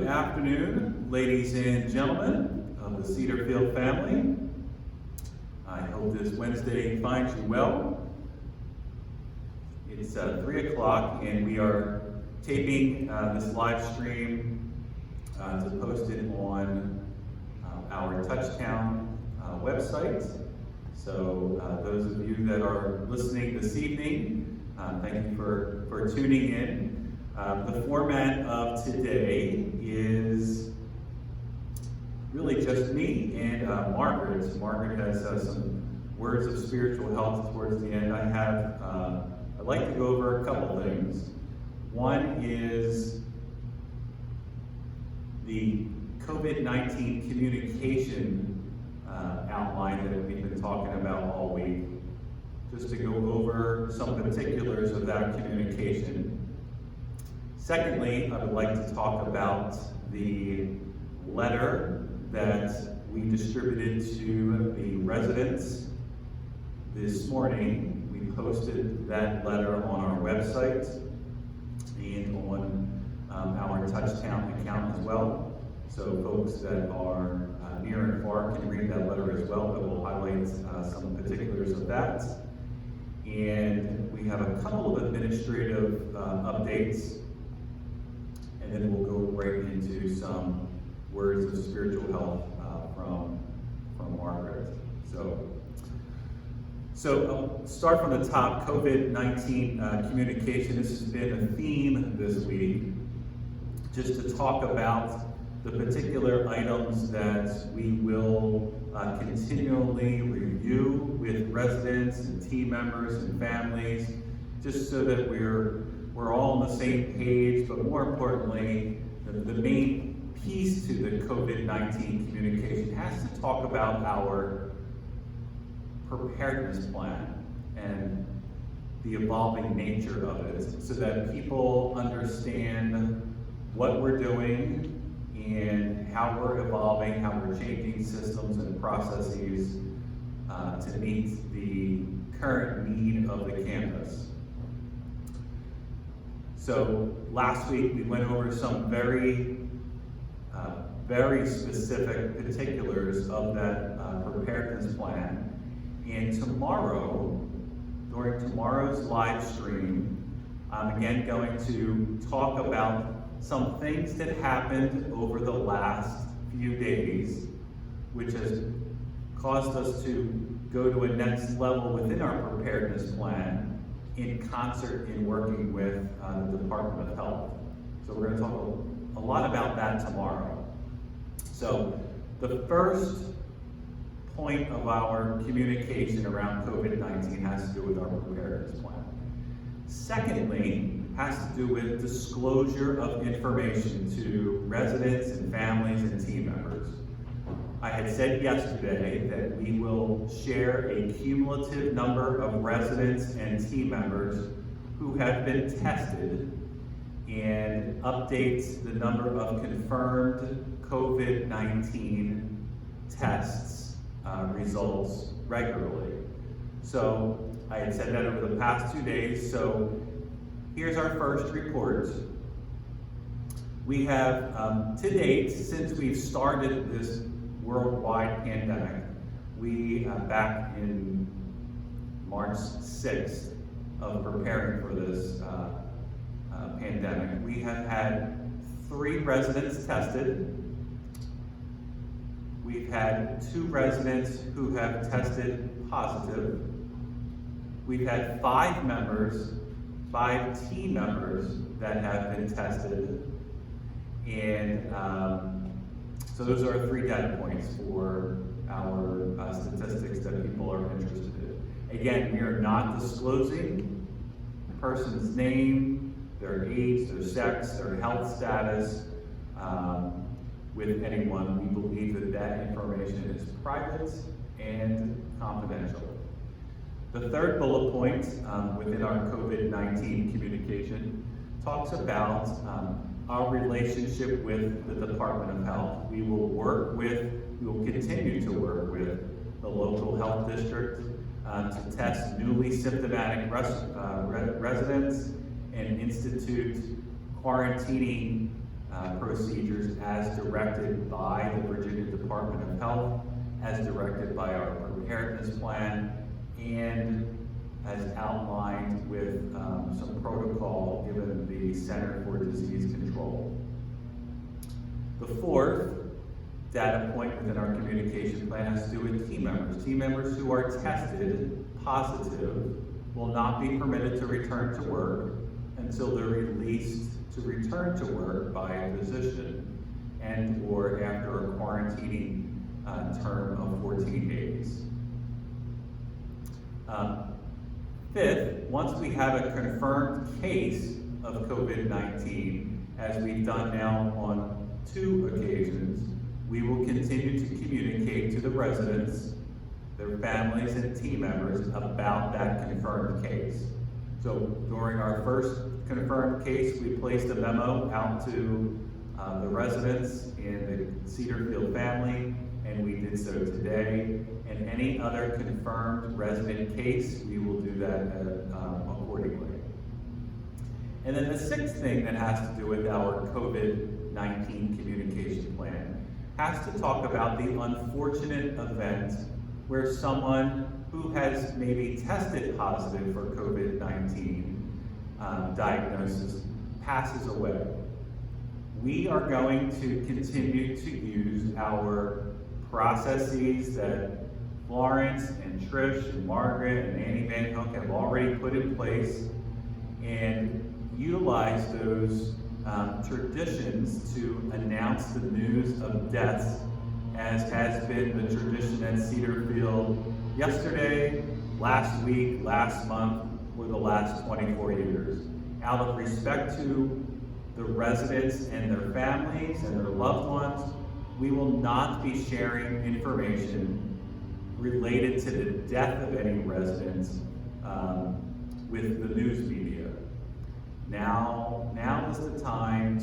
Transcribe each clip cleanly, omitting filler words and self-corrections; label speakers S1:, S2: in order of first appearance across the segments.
S1: afternoon, ladies and gentlemen of the Cedarfield family. I hope this Wednesday finds you well. It's 3 o'clock and we are taping this live stream to post it on our Touchtown website. So those of you that are listening this evening, thank you for tuning in. The format of today is really just me and Margaret. Margaret has some words of spiritual health towards the end. I'd like to go over a couple things. One is the COVID-19 communication outline that we've been talking about all week, just to go over some particulars of that communication. Secondly, I would like to talk about the letter that we distributed to the residents this morning. We posted that letter on our website and on our Touchtown account as well. So folks that are near and far can read that letter as well, but we'll highlight some particulars of that. And we have a couple of administrative updates, and then we'll go right into some words of spiritual health from Margaret. So I'll start from the top. COVID-19 communication. This has been a theme this week, just to talk about the particular items that we will continually review with residents and team members and families, just so that we're all on the same page. But more importantly, the main piece to the COVID-19 communication has to talk about our preparedness plan and the evolving nature of it, so that people understand what we're doing and how we're evolving, how we're changing systems and processes to meet the current need of the campus. So last week we went over some very specific particulars of that preparedness plan. And tomorrow, during tomorrow's live stream, I'm again going to talk about some things that happened over the last few days, which has caused us to go to a next level within our preparedness plan in concert in working with the Department of Health. So we're going to talk a lot about that tomorrow. So the first point of our communication around COVID-19 has to do with our preparedness plan. Secondly, has to do with disclosure of information to residents and families and team members. I had said yesterday that we will share a cumulative number of residents and team members who have been tested and update the number of confirmed COVID-19 tests results regularly. So I had said that over the past 2 days. So here's our first report. We have, to date, since we've started this worldwide pandemic, we, back in March 6th of preparing for this pandemic, we have had 3 residents tested. We've had 2 residents who have tested positive. We've had 5 team members that have been tested. And so those are 3 data points for our statistics that people are interested in. Again, we are not disclosing the person's name, their age, their sex, their health status with anyone. We believe that that information is private and confidential. The third bullet point within our COVID-19 communication talks about our relationship with the Department of Health. We will continue to work with the local health district to test newly symptomatic residents and institute quarantining procedures as directed by the Virginia Department of Health, as directed by our preparedness plan, and as outlined with some protocol given the Center for Disease Control. The fourth data point within our communication plan has to do with team members. Team members who are tested positive will not be permitted to return to work until they're released to return to work by a physician and or after a quarantining term of 14 days. Fifth, once we have a confirmed case of COVID-19, as we've done now on 2 occasions, we will continue to communicate to the residents, their families, and team members about that confirmed case. So during our first confirmed case, we placed a memo out to the residents and the Cedarfield family, and we did so today. And any other confirmed resident case, we will do that accordingly. And then the sixth thing that has to do with our COVID-19 communication plan has to talk about the unfortunate event where someone who has maybe tested positive for COVID-19 diagnosis passes away. We are going to continue to use our processes that Florence and Trish and Margaret and Annie Van Hook have already put in place and utilize those traditions to announce the news of deaths, as has been the tradition at Cedarfield yesterday, last week, last month, or the last 24 years. Out of respect to the residents and their families and their loved ones, we will not be sharing information related to the death of any residents with the news media. Now is the time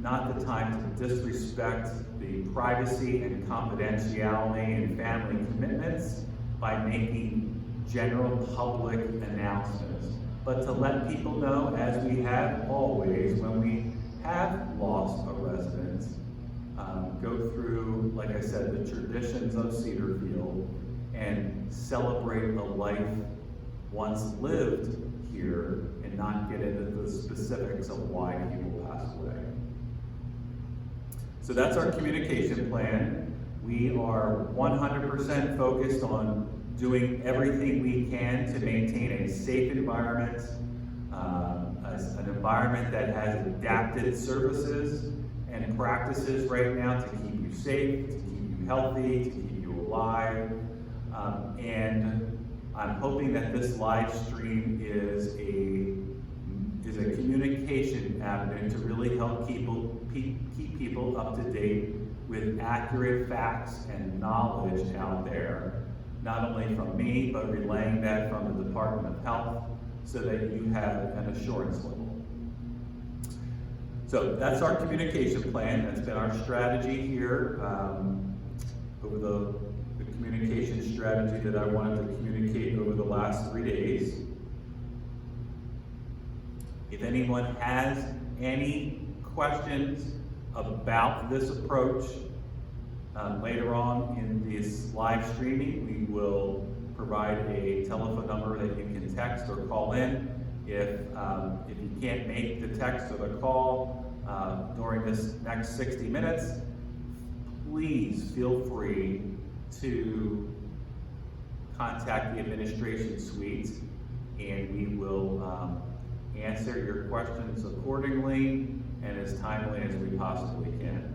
S1: not the time to disrespect the privacy and confidentiality and family commitments by making general public announcements, but to let people know, as we have always when we have lost a resident, go through, like I said, the traditions of Cedarfield and celebrate a life once lived here and not get into the specifics of why people pass away. So that's our communication plan. We are 100% focused on doing everything we can to maintain a safe environment, an environment that has adapted services and practices right now to keep you safe, to keep you healthy, to keep you alive. And I'm hoping that this live stream is a communication avenue to really help keep people up to date with accurate facts and knowledge out there, not only from me, but relaying that from the Department of Health so that you have an assurance level. So that's our communication plan. That's been our strategy here over the communication strategy that I wanted to communicate over the last 3 days. If anyone has any questions about this approach, later on in this live streaming, we will provide a telephone number that you can text or call in. If you can't make the text or the call during this next 60 minutes, please feel free to contact the administration suite, and we will answer your questions accordingly and as timely as we possibly can.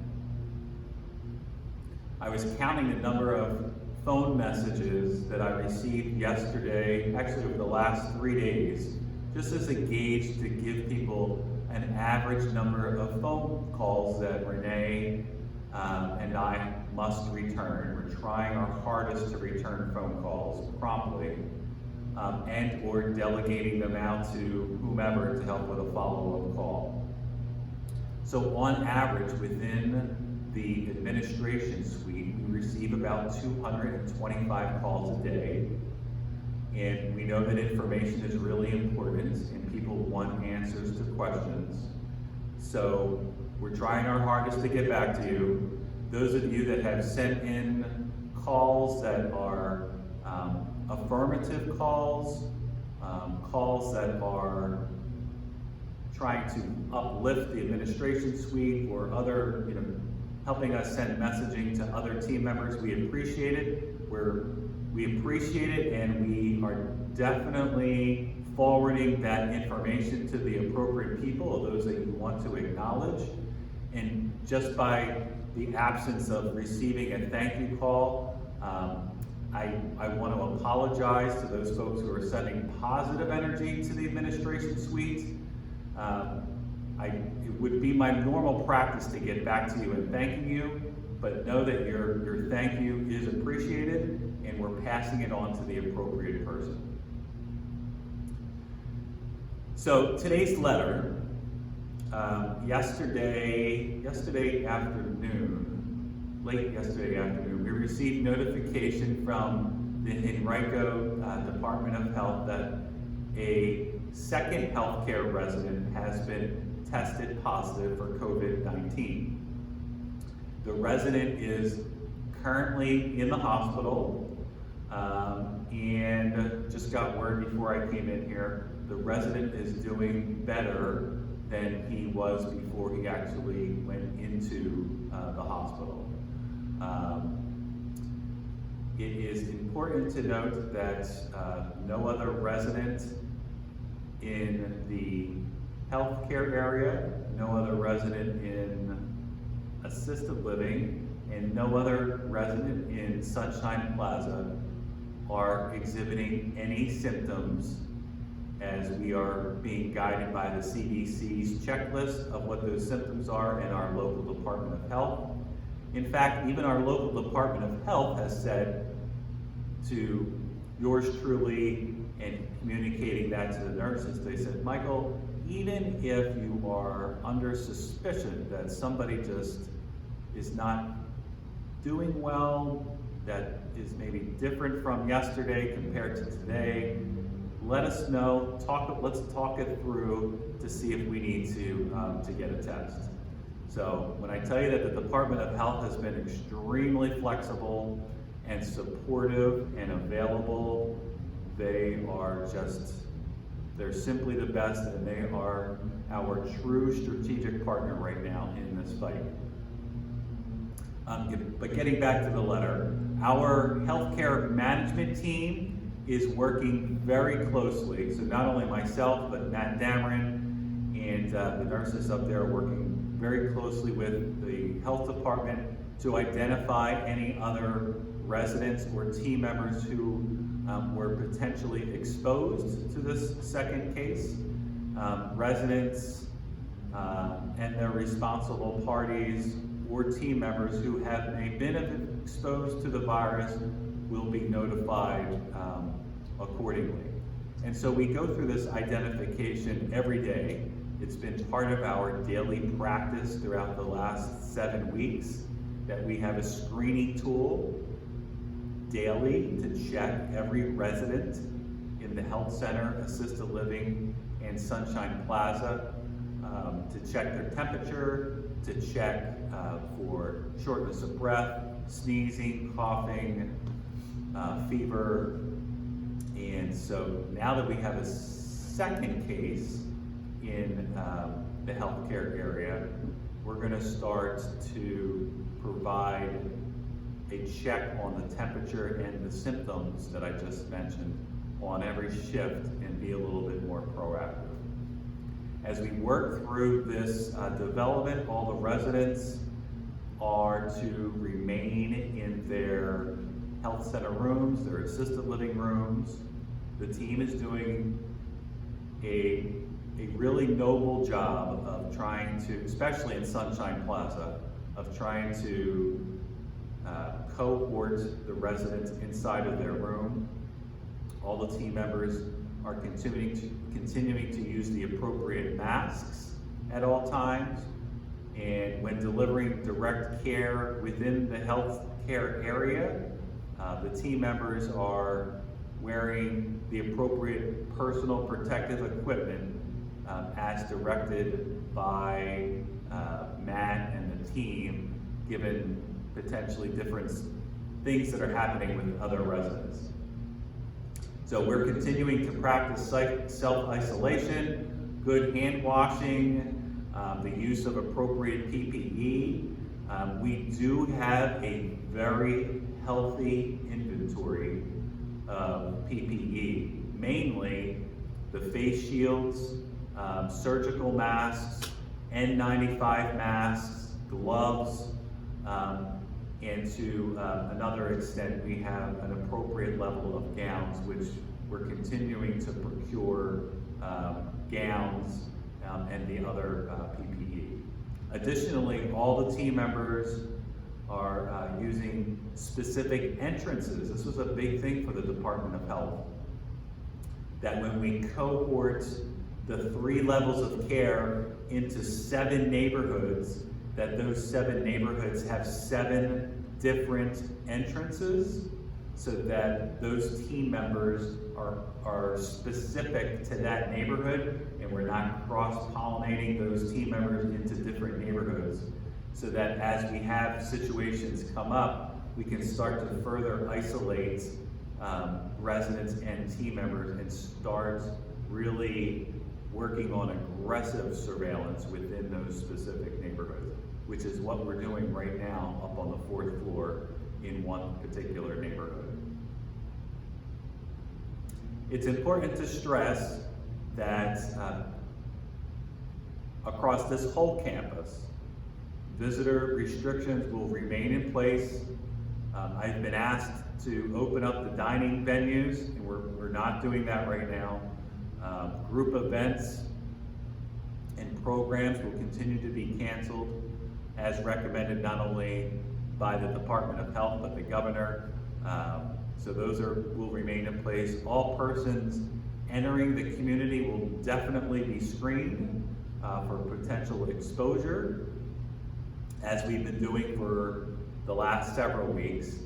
S1: I was counting the number of phone messages that I received yesterday, actually over the last 3 days, just as a gauge to give people an average number of phone calls that Renee and I must return. We're trying our hardest to return phone calls promptly and or delegating them out to whomever to help with a follow-up call. So on average, within the administration suite, we receive about 225 calls a day. And we know that information is really important and people want answers to questions. So we're trying our hardest to get back to you. Those of you that have sent in calls that are affirmative calls, calls that are trying to uplift the administration suite or other, helping us send messaging to other team members. We appreciate it. We appreciate it, and we are definitely forwarding that information to the appropriate people, those that you want to acknowledge. And just by the absence of receiving a thank you call, I want to apologize to those folks who are sending positive energy to the administration suite. It would be my normal practice to get back to you and thanking you, but know that your thank you is appreciated, and we're passing it on to the appropriate person. So today's letter, yesterday afternoon, late yesterday afternoon, we received notification from the Henrico Department of Health that a second healthcare resident has been tested positive for COVID-19. The resident is currently in the hospital, and just got word before I came in here, the resident is doing better than he was before he actually went into the hospital. It is important to note that no other resident in the healthcare area, no other resident in assisted living, and no other resident in Sunshine Plaza are exhibiting any symptoms, as we are being guided by the CDC's checklist of what those symptoms are in our local Department of Health. In fact, even our local Department of Health has said to yours truly, and communicating that to the nurses, they said, Michael, even if you are under suspicion that somebody just is not doing well, that is maybe different from yesterday compared to today, let us know. Let's talk it through to see if we need to get a test. So when I tell you that the Department of Health has been extremely flexible and supportive and available, they're simply the best, and they are our true strategic partner right now in this fight. But getting back to the letter, our healthcare management team is working very closely. So not only myself, but Matt Dameron and the nurses up there are working very closely with the health department to identify any other residents or team members who were potentially exposed to this second case. Residents and their responsible parties or team members who have been exposed to the virus will be notified accordingly. And so we go through this identification every day. It's been part of our daily practice throughout the last 7 weeks that we have a screening tool daily to check every resident in the health center, assisted living, and Sunshine Plaza, to check their temperature, to check for shortness of breath, sneezing, coughing, fever. And so now that we have a second case in the healthcare area, we're going to start to provide a check on the temperature and the symptoms that I just mentioned on every shift and be a little bit more proactive. As we work through this development, all the residents are to remain in their health center rooms, their assisted living rooms. The team is doing a really noble job of trying to, especially in Sunshine Plaza, of trying to cohort the residents inside of their room. All the team members are continuing to use the appropriate masks at all times. And when delivering direct care within the health care area, the team members are wearing the appropriate personal protective equipment as directed by Matt and the team, given potentially different things that are happening with other residents. So we're continuing to practice self-isolation, good hand washing, the use of appropriate PPE. We do have a very healthy inventory of PPE, mainly the face shields, surgical masks, N95 masks, gloves, and to another extent, we have an appropriate level of gowns, which we're continuing to procure gowns and the other PPE. Additionally, all the team members are using specific entrances. This was a big thing for the Department of Health, that when we cohort the 3 levels of care into 7 neighborhoods, that those 7 neighborhoods have 7 different entrances, so that those team members are specific to that neighborhood, and we're not cross-pollinating those team members into different neighborhoods, so that as we have situations come up, we can start to further isolate residents and team members and start really working on aggressive surveillance within those specific neighborhoods, which is what we're doing right now up on the 4th floor in one particular neighborhood. It's important to stress that across this whole campus, visitor restrictions will remain in place. I've been asked to open up the dining venues, and we're not doing that right now. Group events and programs will continue to be canceled as recommended not only by the Department of Health, but the governor. So those will remain in place. All persons entering the community will definitely be screened for potential exposure, as we've been doing for the last several weeks.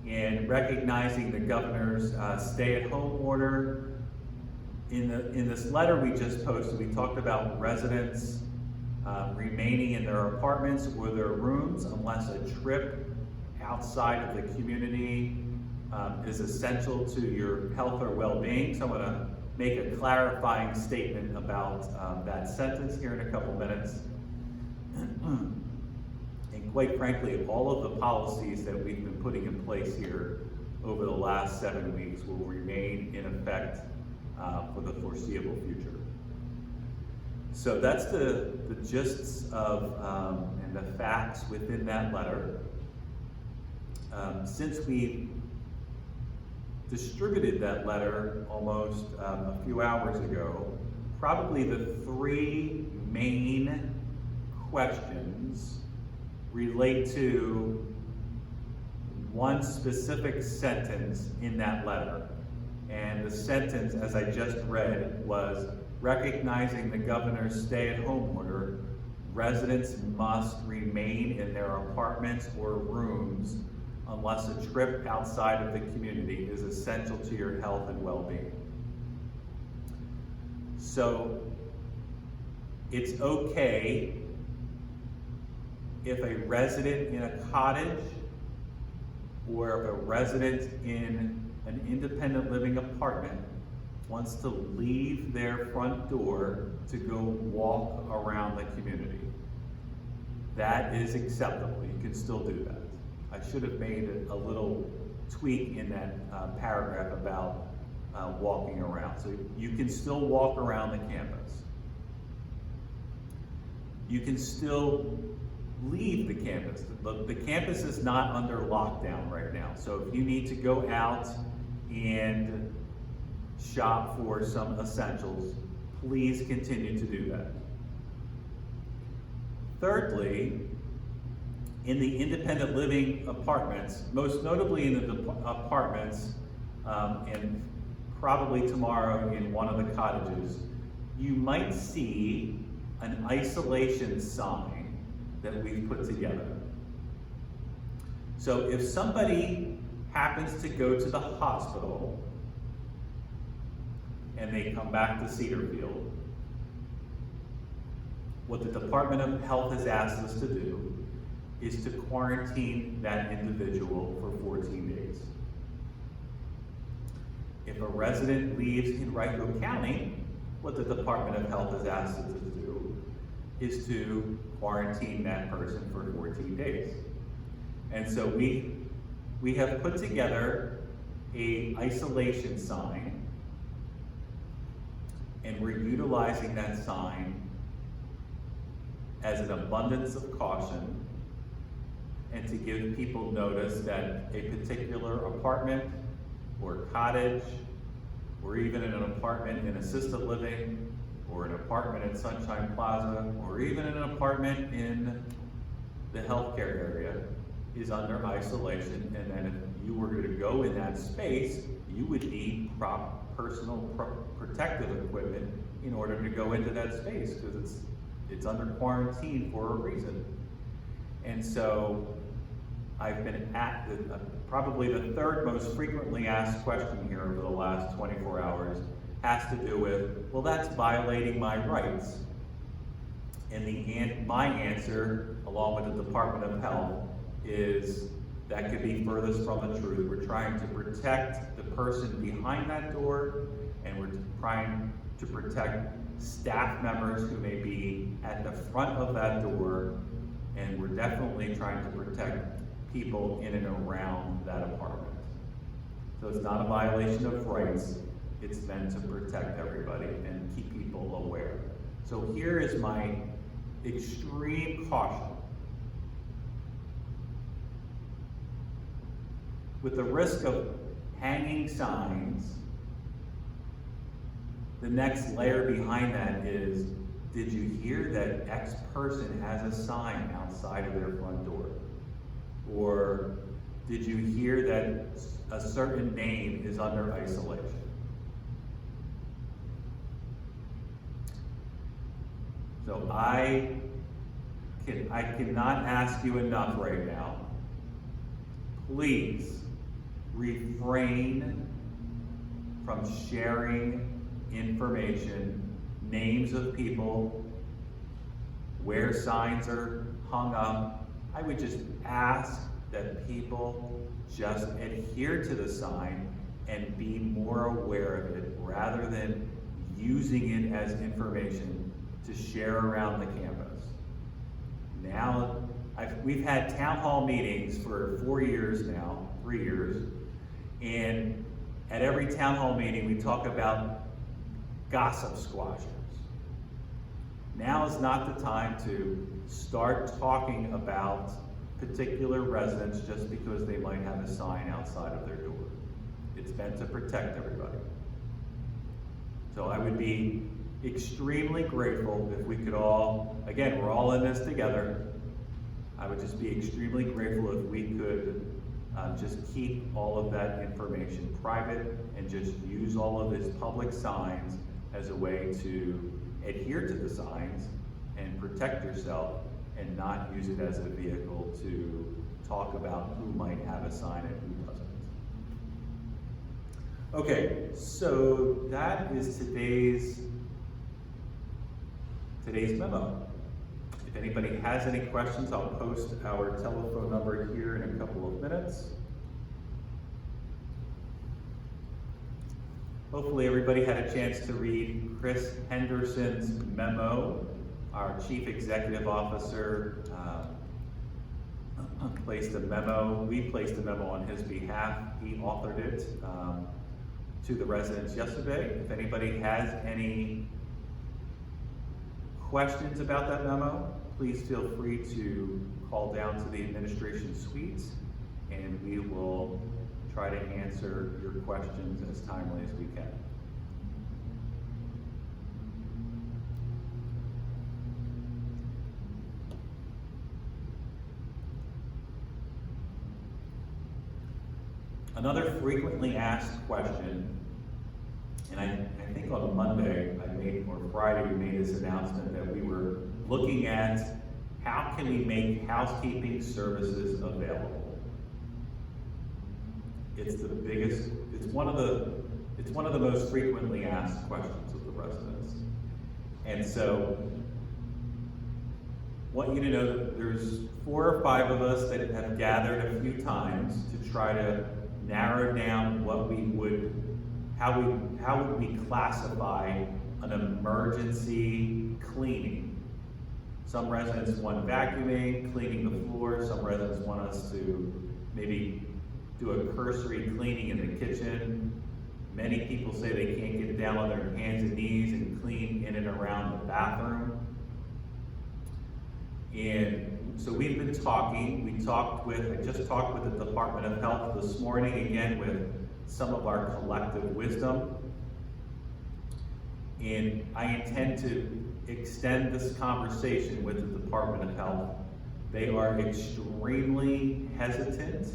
S1: And recognizing the governor's stay-at-home order, in this letter we just posted, we talked about residents remaining in their apartments or their rooms unless a trip outside of the community is essential to your health or well-being. So I'm going to make a clarifying statement about that sentence here in a couple minutes. And quite frankly, all of the policies that we've been putting in place here over the last 7 weeks will remain in effect for the foreseeable future. So that's the gists of and the facts within that letter. Since we distributed that letter almost a few hours ago, probably the 3 main questions relate to one specific sentence in that letter. And the sentence, as I just read, was, recognizing the governor's stay-at-home order, residents must remain in their apartments or rooms unless a trip outside of the community is essential to your health and well-being. So it's okay if a resident in a cottage or if a resident in an independent living apartment wants to leave their front door to go walk around the community. That is acceptable. You can still do that. I should have made a little tweak in that paragraph about walking around. So you can still walk around the campus. You can still leave the campus. The campus is not under lockdown right now. So if you need to go out and shop for some essentials, please continue to do that. Thirdly, in the independent living apartments, most notably in the apartments, and probably tomorrow in one of the cottages, you might see an isolation sign that we've put together. So if somebody happens to go to the hospital and they come back to Cedarfield, what the Department of Health has asked us to do is to quarantine that individual for 14 days. If a resident lives in Wright County, what the Department of Health has asked us to do is to quarantine that person for 14 days. And so we have put together a isolation sign, and we're utilizing that sign as an abundance of caution and to give people notice that a particular apartment or cottage, or even in an apartment in assisted living, or an apartment in Sunshine Plaza, or even in an apartment in the healthcare area is under isolation, and then if you were to go in that space, you would need personal protective equipment in order to go into that space, because it's under quarantine for a reason. And so I've been at probably the third most frequently asked question here over the last 24 hours has to do with, well, that's violating my rights. And my answer, along with the Department of Health, is that could be furthest from the truth. We're trying to protect the person behind that door, and we're trying to protect staff members who may be at the front of that door, and we're definitely trying to protect people in and around that apartment. So it's not a violation of rights, it's meant to protect everybody and keep people aware. So here is my extreme caution. With the risk of hanging signs, the next layer behind that is, did you hear that X person has a sign outside of their front door? Or did you hear that a certain name is under isolation? So I cannot ask you enough right now. Please refrain from sharing information, names of people, where signs are hung up. I would just ask that people just adhere to the sign and be more aware of it, rather than using it as information to share around the campus. Now, we've had town hall meetings for 4 years now, 3 years, and at every town hall meeting we talk about gossip squashers. Now is not the time to start talking about particular residents just because they might have a sign outside of their door. It's meant to protect everybody. So I would be extremely grateful if we could all, again, we're all in this together. I would just be extremely grateful if we could just keep all of that information private and just use all of these public signs as a way to adhere to the signs and protect yourself, and not use it as a vehicle to talk about who might have a sign and who doesn't. Okay, so that is today's memo. If anybody has any questions, I'll post our telephone number here in a couple of minutes. Hopefully everybody had a chance to read Chris Henderson's memo. Our Chief Executive Officer placed a memo. We placed a memo on his behalf. He authored it to the residents yesterday. If anybody has any questions about that memo, please feel free to call down to the administration suite, and we will try to answer your questions as timely as we can. Another frequently asked question, and I think on Monday or Friday we made this announcement that we were looking at how can we make housekeeping services available. It's one of the most frequently asked questions of the residents. And so want you to know that there's 4 or 5 of us that have gathered a few times to try to narrow down what how would we classify an emergency cleaning. Some residents want vacuuming, cleaning the floor. Some residents want us to maybe do a cursory cleaning in the kitchen. Many people say they can't get down on their hands and knees and clean in and around the bathroom. And so we've been talking. I just talked with the Department of Health this morning, again with some of our collective wisdom. And I intend to extend this conversation with the Department of Health. They are extremely hesitant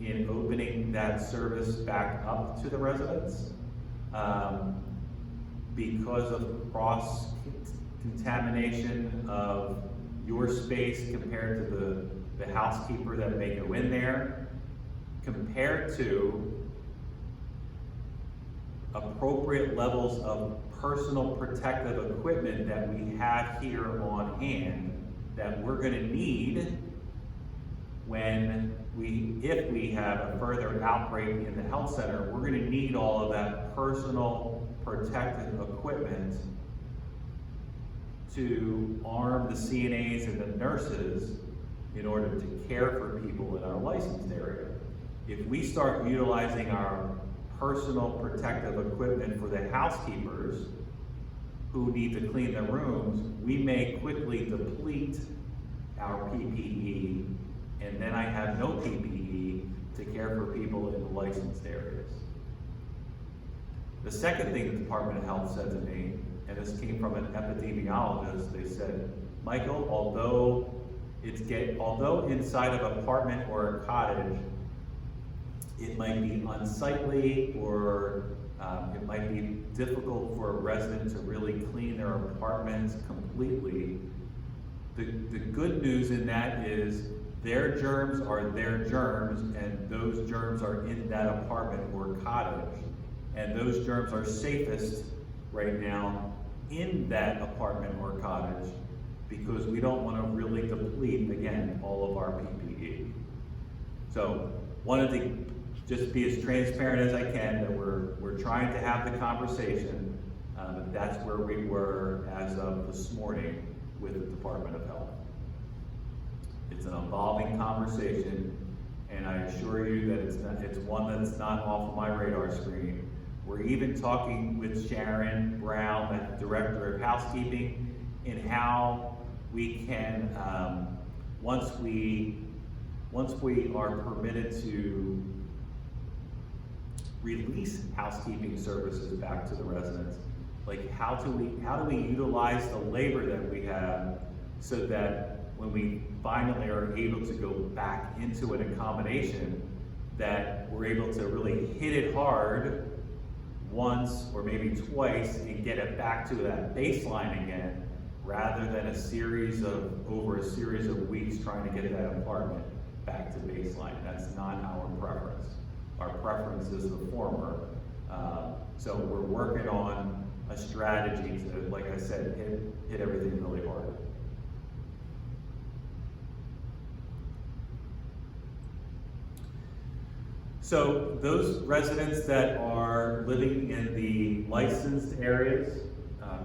S1: in opening that service back up to the residents because of cross-contamination of your space compared to the housekeeper that may go in there, compared to appropriate levels of personal protective equipment that we have here on hand that we're going to need if we have a further outbreak in the health center. We're going to need all of that personal protective equipment to arm the CNAs and the nurses in order to care for people in our licensed area. If we start utilizing our personal protective equipment for the housekeepers who need to clean their rooms, we may quickly deplete our PPE, and then I have no PPE to care for people in the licensed areas. The second thing the Department of Health said to me, and this came from an epidemiologist, they said, Michael, although inside of an apartment or a cottage, it might be unsightly or it might be difficult for a resident to really clean their apartments completely. The good news in that is their germs are their germs, and those germs are in that apartment or cottage. And those germs are safest right now in that apartment or cottage because we don't want to really deplete, again, all of our PPE. So wanted to just be as transparent as I can that we're trying to have the conversation. That's where we were as of this morning with the Department of Health. It's an evolving conversation, and I assure you that it's one that's not off of my radar screen. We're even talking with Sharon Brown, the Director of Housekeeping, in how we can, once we are permitted to release housekeeping services back to the residents, like how do we utilize the labor that we have so that when we finally are able to go back into an accommodation, that we're able to really hit it hard once or maybe twice and get it back to that baseline again, rather than over a series of weeks trying to get that apartment back to baseline. That's not our preference. Our preference is the former. So we're working on a strategy to, like I said, hit everything really hard. So those residents that are living in the licensed areas,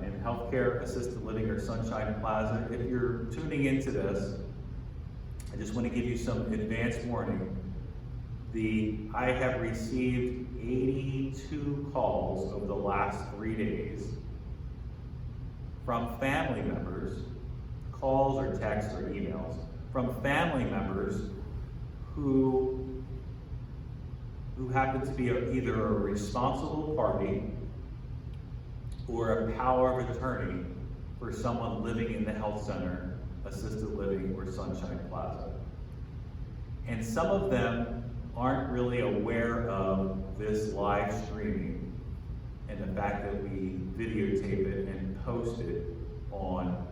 S1: in healthcare, assisted living, or Sunshine Plaza, if you're tuning into this, I just want to give you some advance warning. I have received 82 calls over the last 3 days from family members, calls or texts or emails, from family members who happen to be either a responsible party or a power of attorney for someone living in the health center, assisted living, or Sunshine Plaza. And some of them aren't really aware of this live streaming and the fact that we videotape it and post it on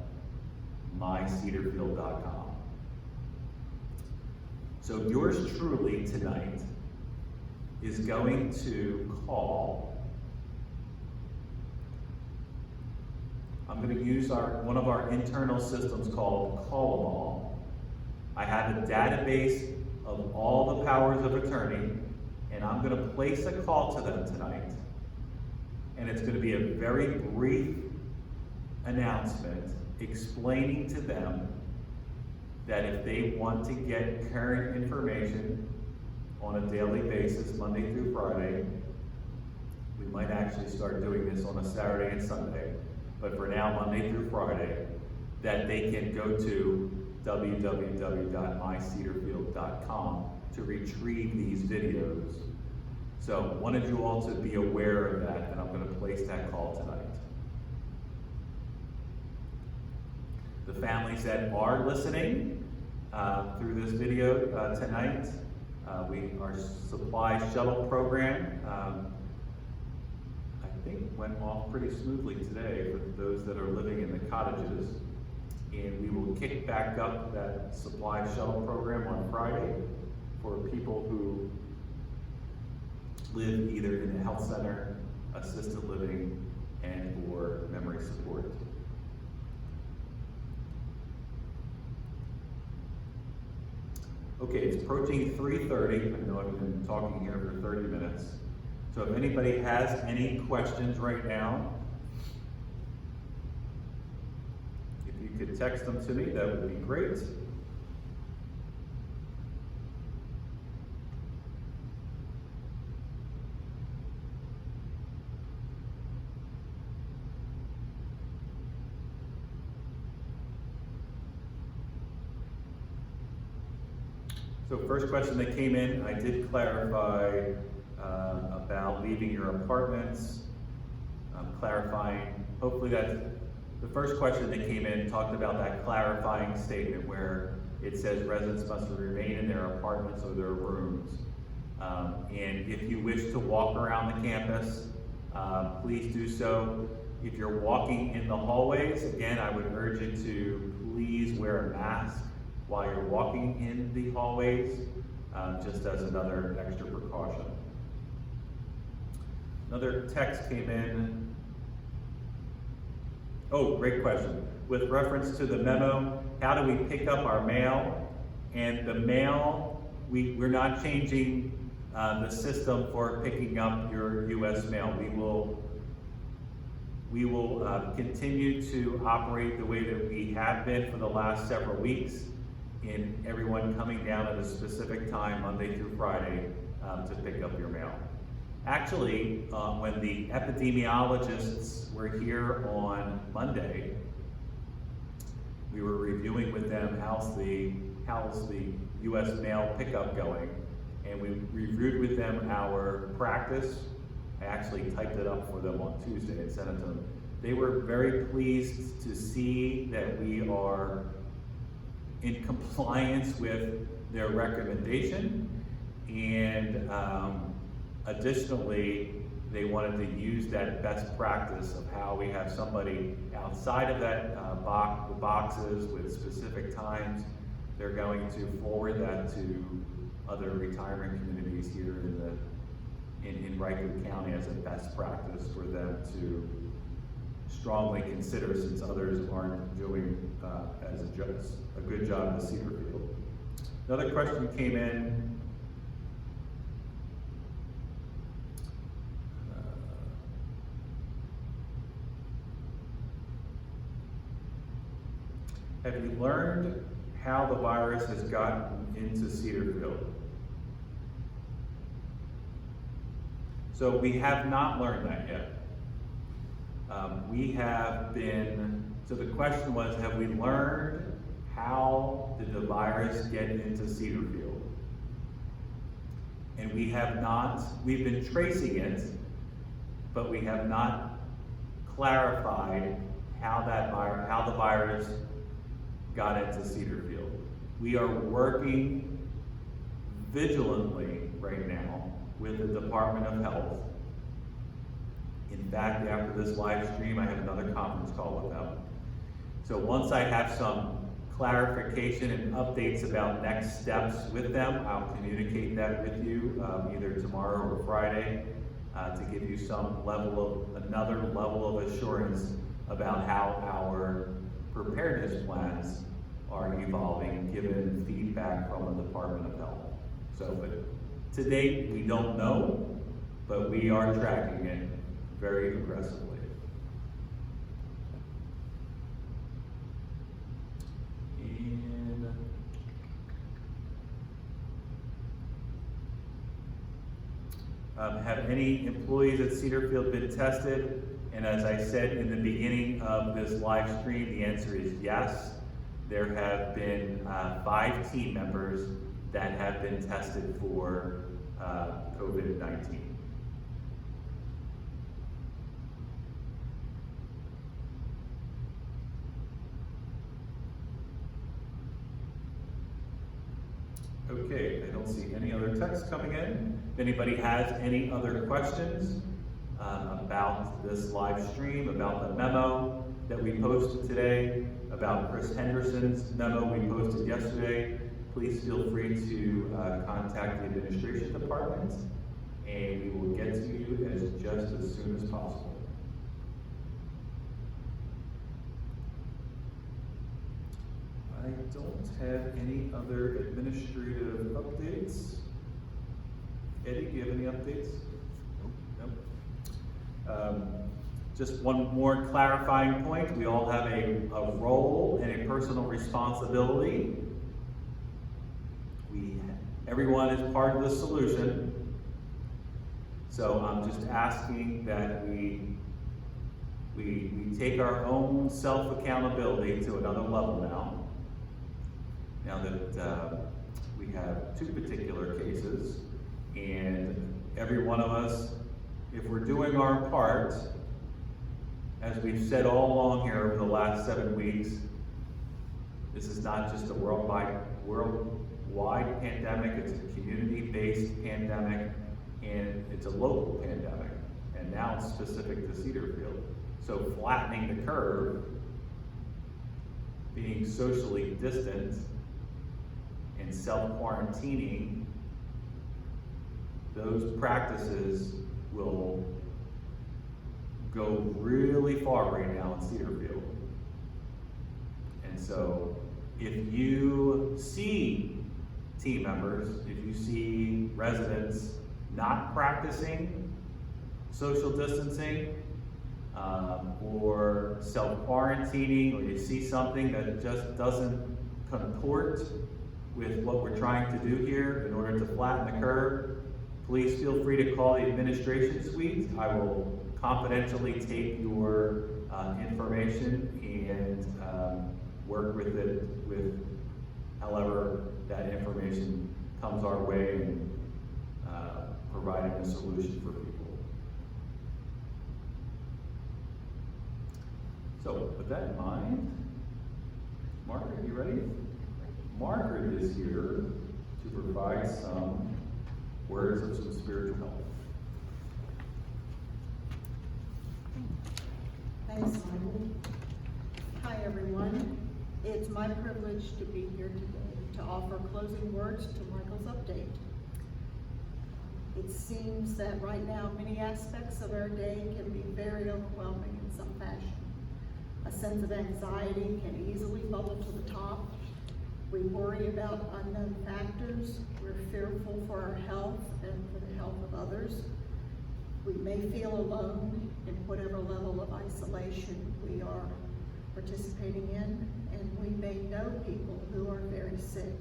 S1: mycedarfield.com. So yours truly tonight is going to call I'm going to use one of our internal systems called Call-Them-All. I have a database of all the powers of attorney, and I'm going to place a call to them tonight. And it's going to be a very brief announcement explaining to them that if they want to get current information on a daily basis, Monday through Friday, we might actually start doing this on a Saturday and Sunday, but for now, Monday through Friday, that they can go to www.mycedarfield.com to retrieve these videos. So wanted you all to be aware of that, and I'm going to place that call tonight. The families that are listening through this video tonight, our supply shuttle program, I think went off pretty smoothly today for those that are living in the cottages. And we will kick back up that supply shuttle program on Friday for people who live either in the health center, assisted living, and or memory support. Okay, it's approaching 3:30. I know I've been talking here for 30 minutes. So if anybody has any questions right now, if you could text them to me, that would be great. So first question that came in, I did clarify about leaving your apartments, clarifying, hopefully that's, the first question that came in talked about that clarifying statement where it says residents must remain in their apartments or their rooms. And if you wish to walk around the campus, please do so. If you're walking in the hallways, again, I would urge you to please wear a mask while you're walking in the hallways, just as another extra precaution. Another text came in. Oh, great question. With reference to the memo, how do we pick up our mail? And the mail, we're not changing the system for picking up your U.S. mail. We will continue to operate the way that we have been for the last several weeks, in everyone coming down at a specific time, Monday through Friday, to pick up your mail. Actually, when the epidemiologists were here on Monday, we were reviewing with them how's the U.S. mail pickup going, and we reviewed with them our practice. I actually typed it up for them on Tuesday and sent it to them. They were very pleased to see that we are in compliance with their recommendation, and additionally, they wanted to use that best practice of how we have somebody outside of that the boxes with specific times. They're going to forward that to other retirement communities here in Rikers County as a best practice for them to strongly consider, since others aren't doing as a good job in Cedarfield. Another question came in. Have you learned how the virus has gotten into Cedarfield? So we have not learned that yet. So the question was, have we learned how did the virus get into Cedarfield? And we have not. We've been tracing it, but we have not clarified how the virus got into Cedarfield. We are working vigilantly right now with the Department of Health. In fact, after this live stream, I have another conference call with them. So once I have some clarification and updates about next steps with them, I'll communicate that with you either tomorrow or Friday to give you another level of assurance about how our preparedness plans are evolving, given feedback from the Department of Health. So, but to date, we don't know, but we are tracking it very aggressively. And have any employees at Cedarfield been tested? And as I said in the beginning of this live stream, the answer is yes. There have been 5 team members that have been tested for COVID-19. Okay, I don't see any other texts coming in. If anybody has any other questions about this live stream, about the memo that we posted today, about Chris Henderson's memo we posted yesterday, please feel free to contact the administration department, and we will get to you just as soon as possible. I don't have any other administrative updates. Eddie, do you have any updates? Nope. Just one more clarifying point. We all have a role and a personal responsibility. Everyone is part of the solution. So I'm just asking that we take our own self-accountability to another level now. Now that we have 2 particular cases, and every one of us, if we're doing our part, as we've said all along here over the last 7 weeks, this is not just a worldwide pandemic, it's a community-based pandemic, and it's a local pandemic, and now it's specific to Cedarfield. So flattening the curve, being socially distant, and self-quarantining, those practices will go really far right now in Cedarfield. And so if you see team members, if you see residents not practicing social distancing, or self-quarantining, or you see something that just doesn't comport with what we're trying to do here in order to flatten the curve, please feel free to call the administration suite. I will confidentially take your information and work with it with however that information comes our way, and providing a solution for people. So with that in mind, Margaret, you ready? Margaret is here to provide some words of some spiritual help.
S2: Thanks, Michael. Hi, everyone. It's my privilege to be here today to offer closing words to Michael's update. It seems that right now many aspects of our day can be very overwhelming in some fashion. A sense of anxiety can easily bubble to the top. We worry about unknown factors. We're fearful for our health and for the health of others. We may feel alone in whatever level of isolation we are participating in, and we may know people who are very sick.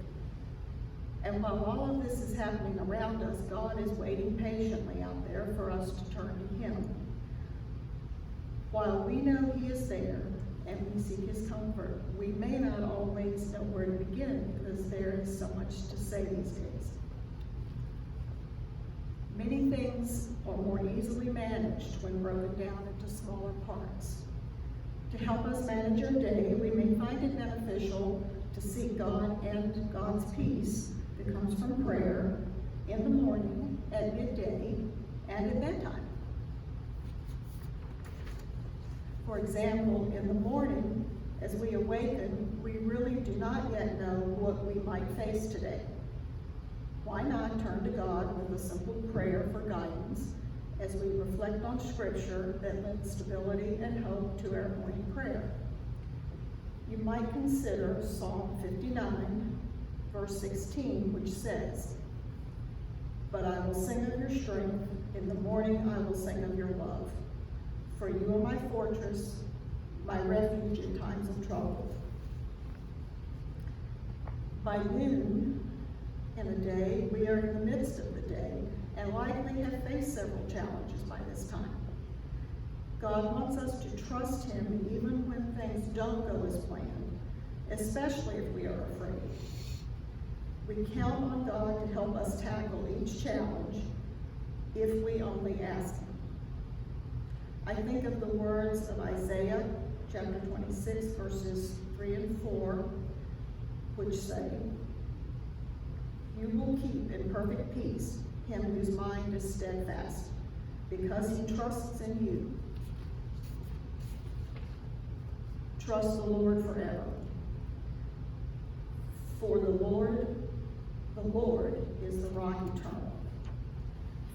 S2: And while all of this is happening around us, God is waiting patiently out there for us to turn to Him. While we know He is there and we seek His comfort, we may not always know where to begin, because there is so much to say these days. Many things are more easily managed when broken down into smaller parts. To help us manage our day, we may find it beneficial to seek God and God's peace that comes from prayer in the morning, at midday, and at bedtime. For example, in the morning, as we awaken, we really do not yet know what we might face today. Why not turn to God with a simple prayer for guidance as we reflect on scripture that lends stability and hope to our morning prayer. You might consider Psalm 59, verse 16, which says, "But I will sing of your strength, in the morning I will sing of your love. For you are my fortress, my refuge in times of trouble." By noon in a day, we are in the midst of the day, and likely have faced several challenges by this time. God wants us to trust Him even when things don't go as planned, especially if we are afraid. We count on God to help us tackle each challenge if we only ask Him. I think of the words of Isaiah chapter 26, verses 3 and 4, which say, "You will keep in perfect peace him whose mind is steadfast, because he trusts in you. Trust the Lord forever. For the Lord is the rock eternal."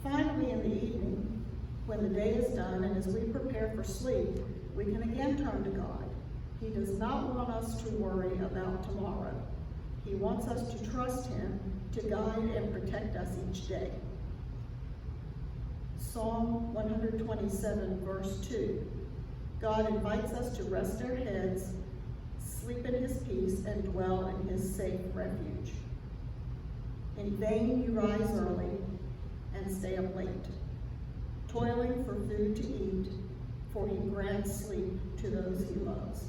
S2: Finally, in the evening, when the day is done and as we prepare for sleep, we can again turn to God. He does not want us to worry about tomorrow. He wants us to trust Him to guide and protect us each day. Psalm 127, verse 2. God invites us to rest our heads, sleep in His peace, and dwell in His safe refuge. In vain you rise early and stay up late, toiling for food to eat, for He grants sleep to those He loves.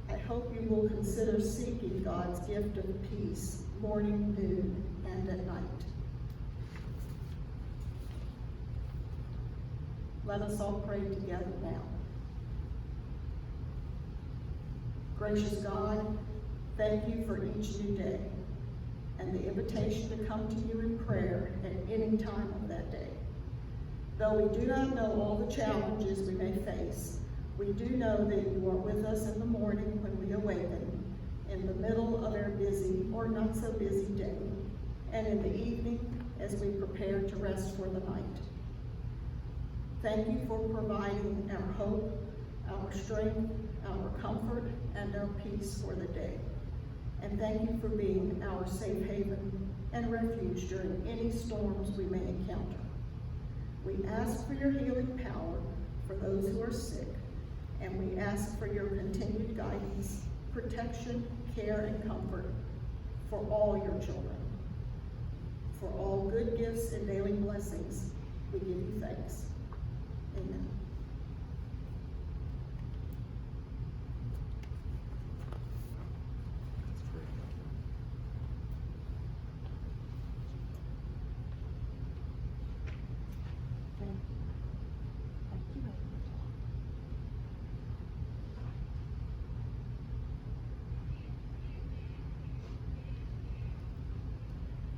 S2: I hope you will consider seeking God's gift of peace morning, noon, and at night. Let us all pray together now. Gracious God, thank you for each new day and the invitation to come to you in prayer at any time of that day. Though we do not know all the challenges we may face, we do know that you are with us in the morning when we awaken, in the middle of our busy or not so busy day, and in the evening as we prepare to rest for the night. Thank you for providing our hope, our strength, our comfort, and our peace for the day. And thank you for being our safe haven and refuge during any storms we may encounter. We ask for your healing power for those who are sick, and we ask for your continued guidance, protection, care, and comfort for all your children. For all good gifts and daily blessings, we give you thanks.